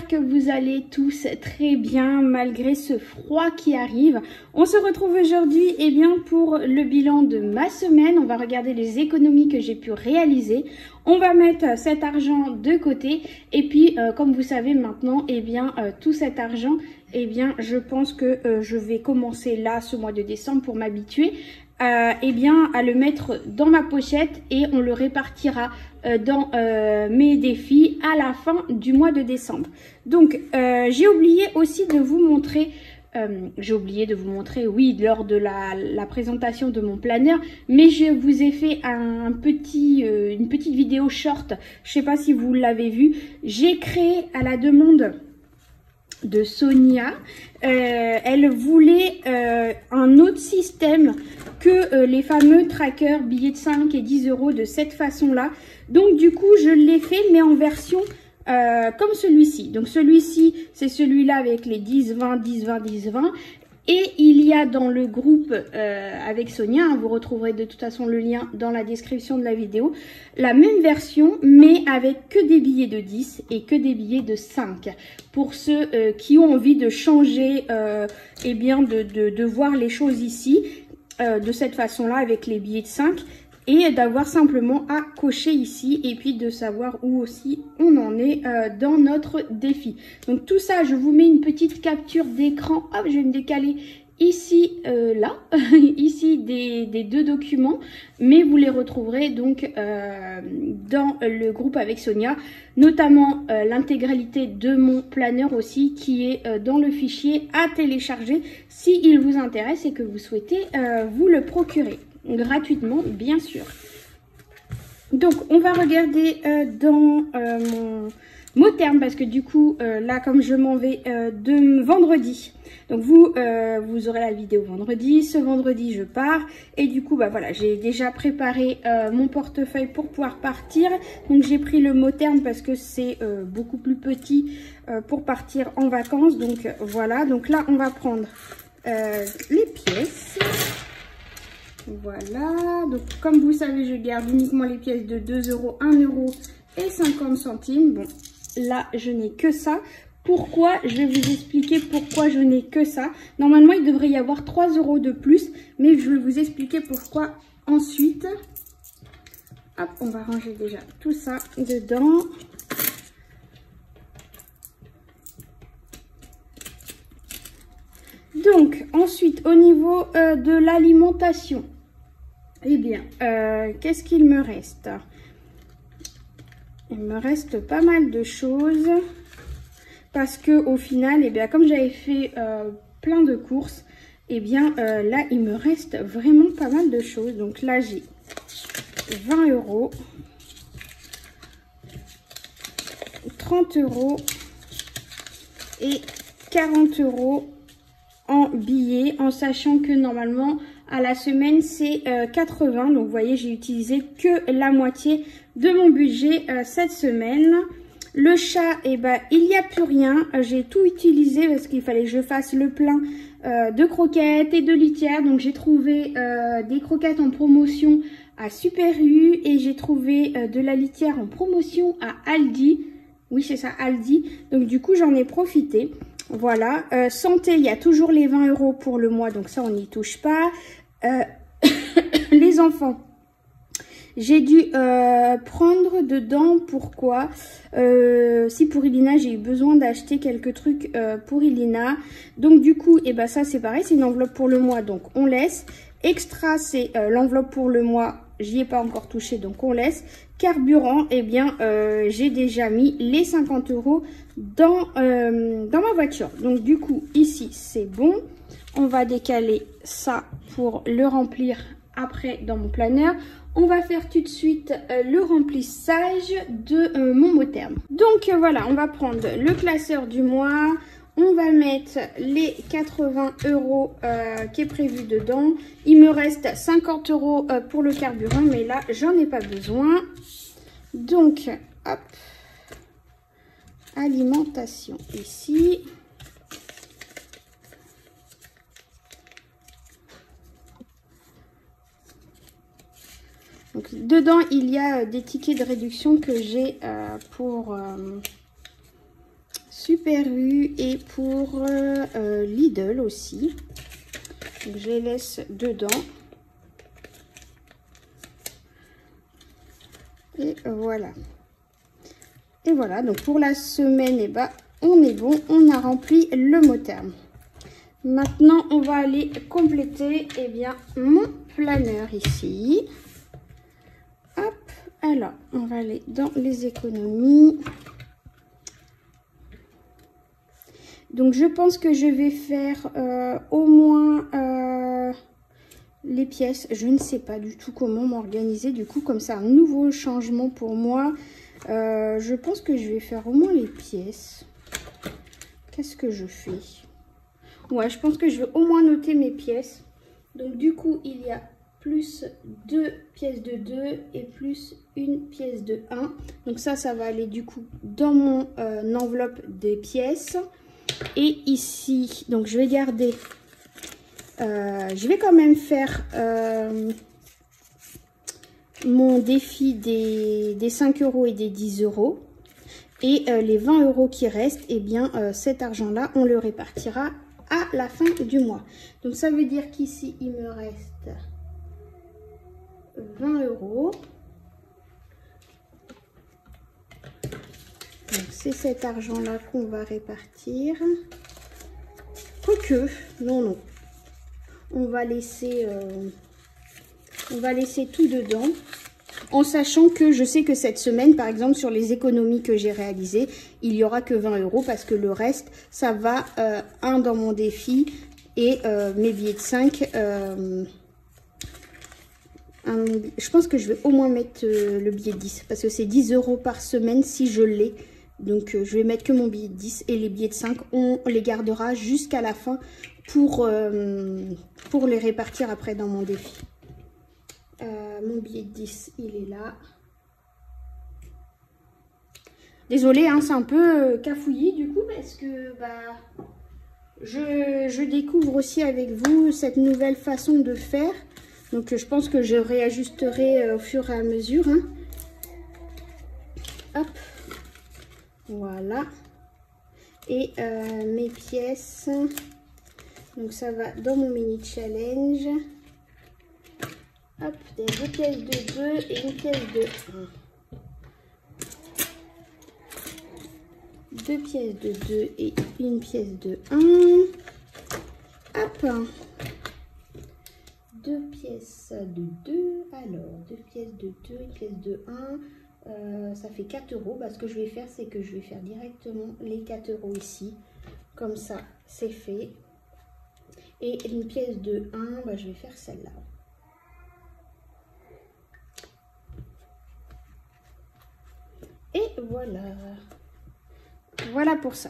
j'espère que vous allez tous très bien malgré ce froid qui arrive. On se retrouve aujourd'hui pour le bilan de ma semaine. On va regarder les économies que j'ai pu réaliser. On va mettre cet argent de côté et puis comme vous savez maintenant, tout cet argent, je pense que je vais commencer là ce mois de décembre pour m'habituer à le mettre dans ma pochette et on le répartira dans mes défis à la fin du mois de décembre. Donc j'ai oublié aussi de vous montrer, oui, lors de la présentation de mon planeur, mais je vous ai fait une petite vidéo short, je sais pas si vous l'avez vu. J'ai créé à la demande de Sonia, elle voulait un autre système que les fameux trackers billets de 5 et 10 euros de cette façon-là. Donc du coup, je l'ai fait, mais en version comme celui-ci. Donc celui-ci, c'est celui-là avec les 10, 20, 10, 20, 10, 20. Et il y a dans le groupe avec Sonia, hein, vous retrouverez de toute façon le lien dans la description de la vidéo, la même version mais avec que des billets de 10 et que des billets de 5. Pour ceux qui ont envie de changer, de voir les choses ici, de cette façon-là avec les billets de 5. Et d'avoir simplement à cocher ici et puis de savoir où aussi on en est dans notre défi. Donc tout ça, je vous mets une petite capture d'écran. Hop, je vais me décaler ici, là, ici des deux documents. Mais vous les retrouverez donc dans le groupe avec Sonia. Notamment l'intégralité de mon planeur aussi qui est dans le fichier à télécharger si il vous intéresse et que vous souhaitez vous le procurer. Gratuitement, bien sûr. Donc, on va regarder dans mon mot terme parce que du coup, là, comme je m'en vais de vendredi, donc vous aurez la vidéo vendredi. Ce vendredi, je pars et du coup, voilà, j'ai déjà préparé mon portefeuille pour pouvoir partir. Donc, j'ai pris le mot terme parce que c'est beaucoup plus petit pour partir en vacances. Donc, voilà. Donc là, on va prendre les pièces. Voilà, donc comme vous savez, je garde uniquement les pièces de 2 euros, 1 euro et 50 centimes. Bon, là, je n'ai que ça. Pourquoi? Je vais vous expliquer pourquoi je n'ai que ça. Normalement, il devrait y avoir 3 euros de plus, mais je vais vous expliquer pourquoi ensuite. Hop, on va ranger déjà tout ça dedans. Donc, ensuite, au niveau de l'alimentation, qu'est-ce qu'il me reste? Il me reste pas mal de choses parce que au final, comme j'avais fait plein de courses, là, il me reste vraiment pas mal de choses. Donc là, j'ai 20 euros, 30 euros et 40 euros en billets, en sachant que normalement à la semaine c'est 80. Donc vous voyez, j'ai utilisé que la moitié de mon budget cette semaine. Le chat, il n'y a plus rien. J'ai tout utilisé parce qu'il fallait que je fasse le plein de croquettes et de litières. Donc j'ai trouvé des croquettes en promotion à Super U et j'ai trouvé de la litière en promotion à Aldi. Oui, c'est ça, Aldi. Donc du coup, j'en ai profité. Voilà, santé, il y a toujours les 20 euros pour le mois, donc ça on n'y touche pas. Les enfants, j'ai dû prendre dedans, pourquoi si pour Ilina, j'ai eu besoin d'acheter quelques trucs pour Ilina. Donc du coup, ça c'est pareil, c'est une enveloppe pour le mois, donc on laisse. Extra, c'est l'enveloppe pour le mois, j'y ai pas encore touché, donc on laisse. Carburant, j'ai déjà mis les 50 euros dans ma voiture. Donc du coup, ici, c'est bon. On va décaler ça pour le remplir après dans mon planeur. On va faire tout de suite le remplissage de mon mot terme. Donc voilà, on va prendre le classeur du mois. On va mettre les 80 euros qui est prévu dedans. Il me reste 50 euros pour le carburant, mais là, j'en ai pas besoin. Donc, hop, alimentation ici. Donc, dedans, il y a des tickets de réduction que j'ai pour Super U et pour Lidl aussi. Donc, je les laisse dedans. Et voilà. Et voilà, donc pour la semaine, eh ben, on est bon, on a rempli le mot terme. Maintenant, on va aller compléter eh bien, mon planeur ici. Hop, alors, on va aller dans les économies. Donc, je pense que je vais faire au moins les pièces. Je ne sais pas du tout comment m'organiser. Du coup, comme ça, un nouveau changement pour moi. Je pense que je vais faire au moins les pièces. Qu'est-ce que je fais? Ouais, je pense que je vais au moins noter mes pièces. Donc, du coup, il y a plus 2 pièces de 2 et plus une pièce de 1. Donc, ça va aller du coup dans mon enveloppe des pièces. Et ici, donc, je vais garder... je vais quand même faire... mon défi des 5 € et des 10 €. Et les 20 € qui restent, eh bien, cet argent-là, on le répartira à la fin du mois. Donc, ça veut dire qu'ici, il me reste 20 €. Donc, c'est cet argent-là qu'on va répartir. Quoique, non. On va laisser tout dedans. En sachant que je sais que cette semaine, par exemple, sur les économies que j'ai réalisées, il n'y aura que 20 € parce que le reste, ça va dans mon défi et mes billets de 5. Je pense que je vais au moins mettre le billet de 10 parce que c'est 10 € par semaine si je l'ai. Donc, je vais mettre que mon billet de 10 et les billets de 5, on les gardera jusqu'à la fin pour les répartir après dans mon défi. Mon billet de 10, il est là. Désolée, hein, c'est un peu cafouillis du coup parce que je découvre aussi avec vous cette nouvelle façon de faire. Donc je pense que je réajusterai au fur et à mesure. Hein. Hop, voilà. Et mes pièces. Donc ça va dans mon mini challenge. Hop, des 2 pièces de 2 et une pièce de 1. 2 pièces de 2 et une pièce de 1. Hop. 2 pièces de 2. Alors, 2 pièces de 2, une pièce de 1. Ça fait 4 €. Ce que je vais faire, c'est que je vais faire directement les 4 € ici. Comme ça, c'est fait. Et une pièce de 1, je vais faire celle-là. Et voilà. Voilà pour ça.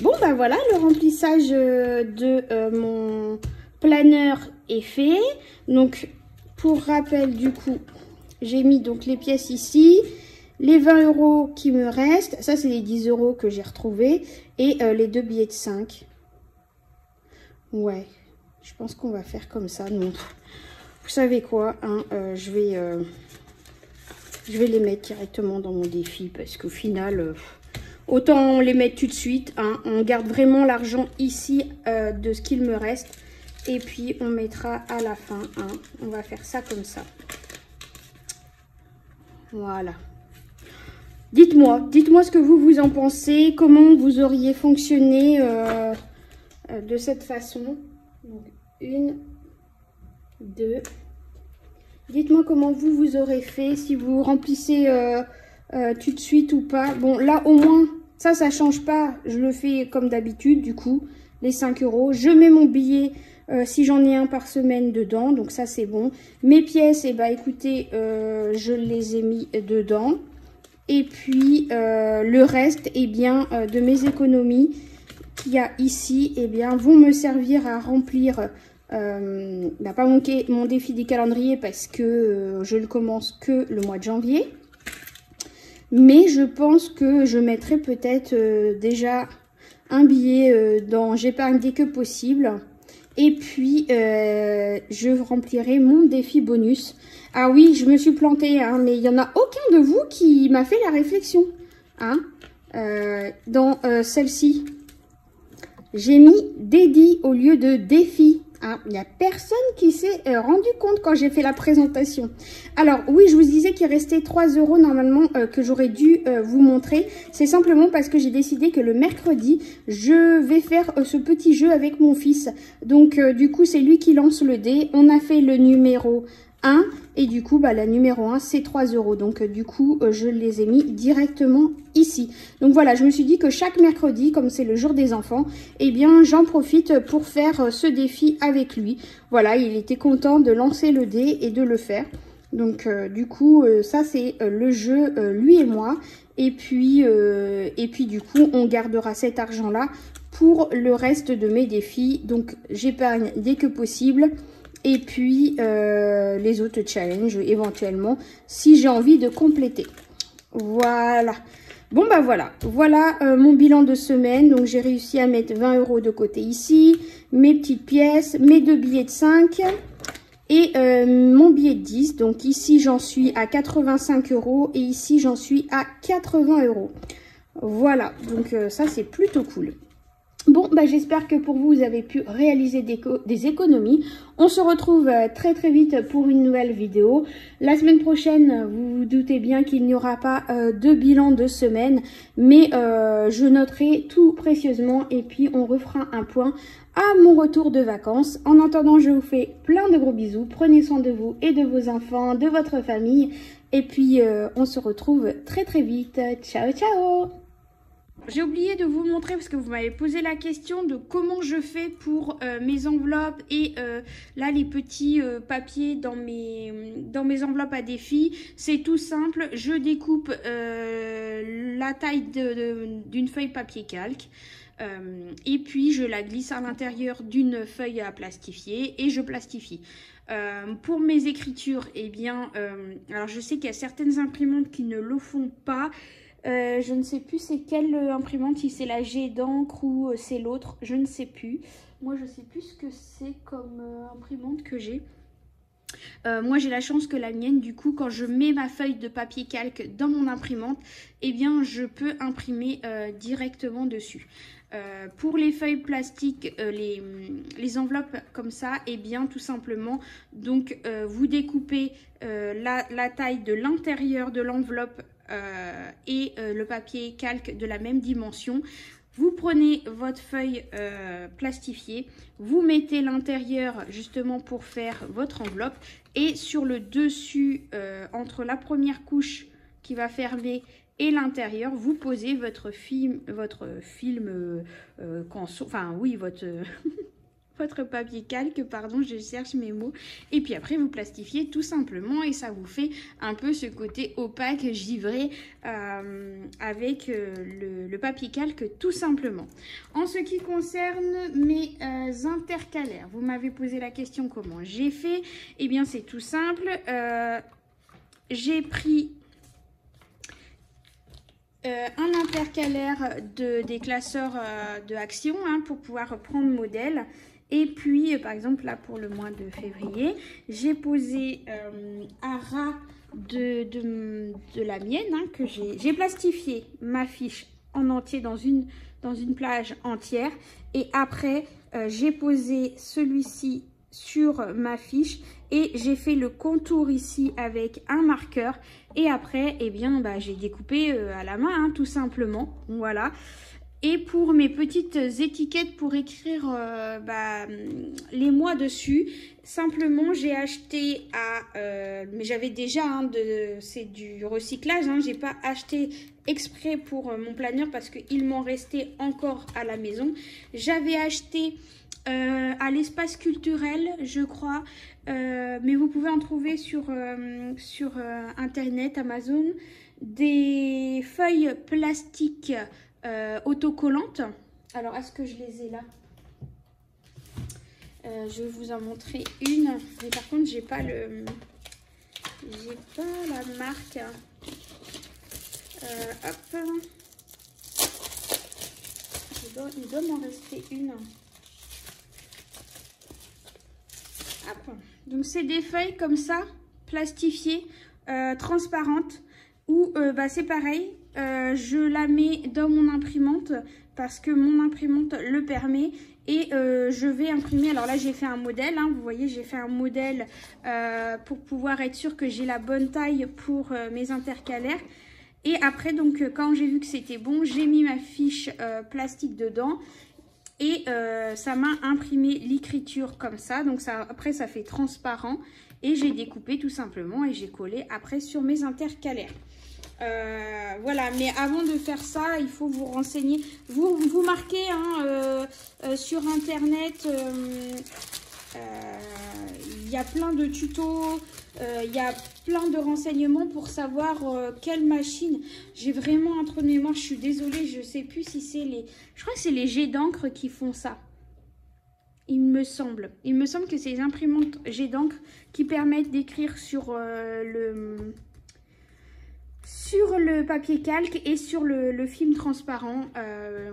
Bon, voilà, le remplissage de mon planeur est fait. Donc, pour rappel, du coup, j'ai mis donc les pièces ici. Les 20 € qui me restent. Ça, c'est les 10 € que j'ai retrouvés. Et les 2 billets de 5. Ouais, je pense qu'on va faire comme ça. Donc, vous savez quoi, hein, je vais les mettre directement dans mon défi parce qu'au final, autant les mettre tout de suite. Hein, on garde vraiment l'argent ici de ce qu'il me reste. Et puis, on mettra à la fin. Hein, on va faire ça comme ça. Voilà. Dites-moi ce que vous en pensez. Comment vous auriez fonctionné de cette façon. Donc, 1, 2... Dites-moi comment vous aurez fait, si vous remplissez tout de suite ou pas. Bon, là, au moins, ça change pas. Je le fais comme d'habitude, du coup, les 5 €. Je mets mon billet, si j'en ai un par semaine dedans. Donc, ça, c'est bon. Mes pièces, eh ben, écoutez, je les ai mis dedans. Et puis, le reste, eh bien, de mes économies qu'il y a ici, eh bien, vont me servir à remplir... pas mon défi des calendriers parce que je ne commence que le mois de janvier, mais je pense que je mettrai peut-être déjà un billet dans j'épargne dès que possible et puis je remplirai mon défi bonus. Ah oui, je me suis plantée, hein, mais il n'y en a aucun de vous qui m'a fait la réflexion, hein. Dans celle-ci, j'ai mis dédi au lieu de défi. Hein, il n'y a personne qui s'est rendu compte quand j'ai fait la présentation. Alors oui, je vous disais qu'il restait 3 € normalement que j'aurais dû vous montrer. C'est simplement parce que j'ai décidé que le mercredi, je vais faire ce petit jeu avec mon fils. Donc du coup, c'est lui qui lance le dé. On a fait le numéro 1 et du coup, la numéro 1, c'est 3 €. Donc du coup, je les ai mis directement ici. Donc voilà, je me suis dit que chaque mercredi, comme c'est le jour des enfants, eh bien j'en profite pour faire ce défi avec lui. Voilà, il était content de lancer le dé et de le faire. Donc du coup, ça c'est le jeu, lui et moi. Et puis du coup, on gardera cet argent-là pour le reste de mes défis. Donc j'épargne dès que possible. Et puis les autres challenges éventuellement si j'ai envie de compléter. Voilà. Bon voilà mon bilan de semaine. Donc j'ai réussi à mettre 20 € de côté ici, mes petites pièces, mes 2 billets de 5 et mon billet de 10. Donc ici j'en suis à 85 € et ici j'en suis à 80 €. Voilà, donc ça c'est plutôt cool. Bon, j'espère que pour vous, vous avez pu réaliser des économies. On se retrouve très très vite pour une nouvelle vidéo. La semaine prochaine, vous vous doutez bien qu'il n'y aura pas de bilan de semaine. Mais je noterai tout précieusement et puis on refera un point à mon retour de vacances. En attendant, je vous fais plein de gros bisous. Prenez soin de vous et de vos enfants, de votre famille. Et puis, on se retrouve très très vite. Ciao, ciao! J'ai oublié de vous montrer parce que vous m'avez posé la question de comment je fais pour mes enveloppes et là les petits papiers dans mes enveloppes à défi. C'est tout simple, je découpe la taille d'une feuille papier calque. Et puis je la glisse à l'intérieur d'une feuille à plastifier et je plastifie. Pour mes écritures, eh bien, alors je sais qu'il y a certaines imprimantes qui ne le font pas. Je ne sais plus c'est quelle imprimante, si c'est la G d'encre ou c'est l'autre, je ne sais plus. Moi, je ne sais plus ce que c'est comme imprimante que j'ai. Moi, j'ai la chance que la mienne, du coup, quand je mets ma feuille de papier calque dans mon imprimante, eh bien, je peux imprimer directement dessus. Pour les feuilles plastiques, les enveloppes comme ça, eh bien, tout simplement, donc, vous découpez la taille de l'intérieur de l'enveloppe et le papier calque de la même dimension. Vous prenez votre feuille plastifiée, vous mettez l'intérieur justement pour faire votre enveloppe et sur le dessus, entre la première couche qui va fermer et l'intérieur, vous posez votre film, votre papier calque, pardon, je cherche mes mots. Et puis après, vous plastifiez tout simplement et ça vous fait un peu ce côté opaque, givré avec le papier calque tout simplement. En ce qui concerne mes intercalaires, vous m'avez posé la question comment j'ai fait. Eh bien, c'est tout simple. J'ai pris un intercalaire des classeurs de Action pour pouvoir prendre modèle. Et puis, par exemple, là, pour le mois de février, j'ai posé à ras de la mienne, que j'ai plastifié ma fiche en entier dans une plage entière. Et après, j'ai posé celui-ci sur ma fiche et j'ai fait le contour ici avec un marqueur. Et après, eh bien, j'ai découpé à la main, tout simplement. Voilà. Et pour mes petites étiquettes pour écrire les mois dessus, simplement j'ai acheté mais j'avais déjà, c'est du recyclage, j'ai pas acheté exprès pour mon planeur parce qu'il m'en restait encore à la maison. J'avais acheté à l'espace culturel, je crois, mais vous pouvez en trouver sur internet, Amazon, des feuilles plastiques autocollantes. Alors, est-ce que je les ai là? Je vais vous en montrer une, mais par contre, j'ai pas la marque. Hop. Il doit m'en rester une. Hop. Donc, c'est des feuilles comme ça, plastifiées, transparentes, où c'est pareil. je la mets dans mon imprimante parce que mon imprimante le permet. Et je vais imprimer, alors là j'ai fait un modèle, hein, vous voyez j'ai fait un modèle pour pouvoir être sûr que j'ai la bonne taille pour mes intercalaires. Et après donc quand j'ai vu que c'était bon, j'ai mis ma fiche plastique dedans. Et ça m'a imprimé l'écriture comme ça, donc ça, après ça fait transparent. Et j'ai découpé tout simplement et j'ai collé après sur mes intercalaires. Voilà, mais avant de faire ça, il faut vous renseigner. Vous marquez hein, sur internet, il y a plein de tutos, il y a plein de renseignements pour savoir quelle machine. J'ai vraiment un trou de mémoire, je suis désolée, je sais plus si c'est les... Je crois que c'est les jets d'encre qui font ça. Il me semble que c'est les imprimantes jets d'encre qui permettent d'écrire sur le papier calque et sur le film transparent.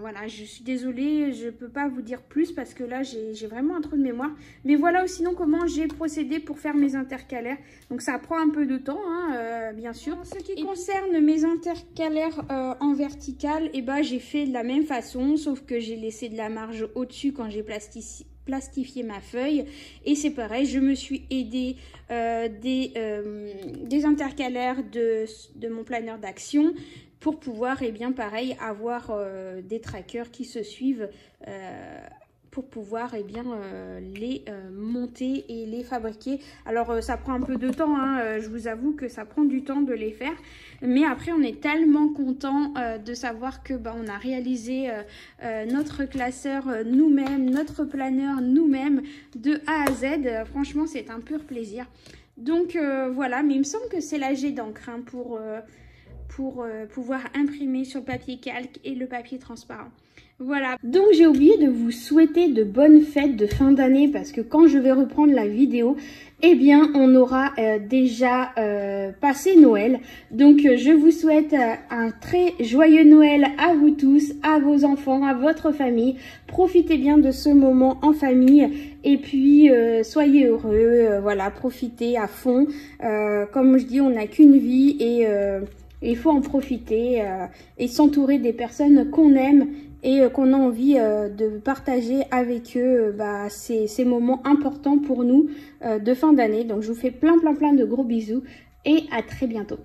Voilà, je suis désolée, je ne peux pas vous dire plus parce que là j'ai vraiment un trou de mémoire. Mais voilà sinon comment j'ai procédé pour faire mes intercalaires. Donc ça prend un peu de temps, hein, bien sûr. En ce qui concerne mes intercalaires en vertical, et ben, j'ai fait de la même façon, sauf que j'ai laissé de la marge au-dessus quand j'ai plastifié ma feuille. Et c'est pareil, je me suis aidée des intercalaires de mon planeur d'action pour pouvoir, et bien pareil, avoir des trackers qui se suivent pour pouvoir bien les monter et les fabriquer. Alors ça prend un peu de temps, hein, je vous avoue que ça prend du temps de les faire, mais après on est tellement content de savoir que on a réalisé notre classeur nous-mêmes, notre planeur nous-mêmes de A à Z. Franchement c'est un pur plaisir. Donc voilà, mais il me semble que c'est la jet d'encre hein, pour pouvoir imprimer sur le papier calque et le papier transparent. Voilà, donc j'ai oublié de vous souhaiter de bonnes fêtes de fin d'année parce que quand je vais reprendre la vidéo, eh bien on aura déjà passé Noël. Donc je vous souhaite un très joyeux Noël à vous tous, à vos enfants, à votre famille. Profitez bien de ce moment en famille et puis soyez heureux, voilà, profitez à fond. Comme je dis, on n'a qu'une vie et il faut en profiter et s'entourer des personnes qu'on aime et qu'on a envie de partager avec eux ces moments importants pour nous de fin d'année. Donc je vous fais plein de gros bisous et à très bientôt.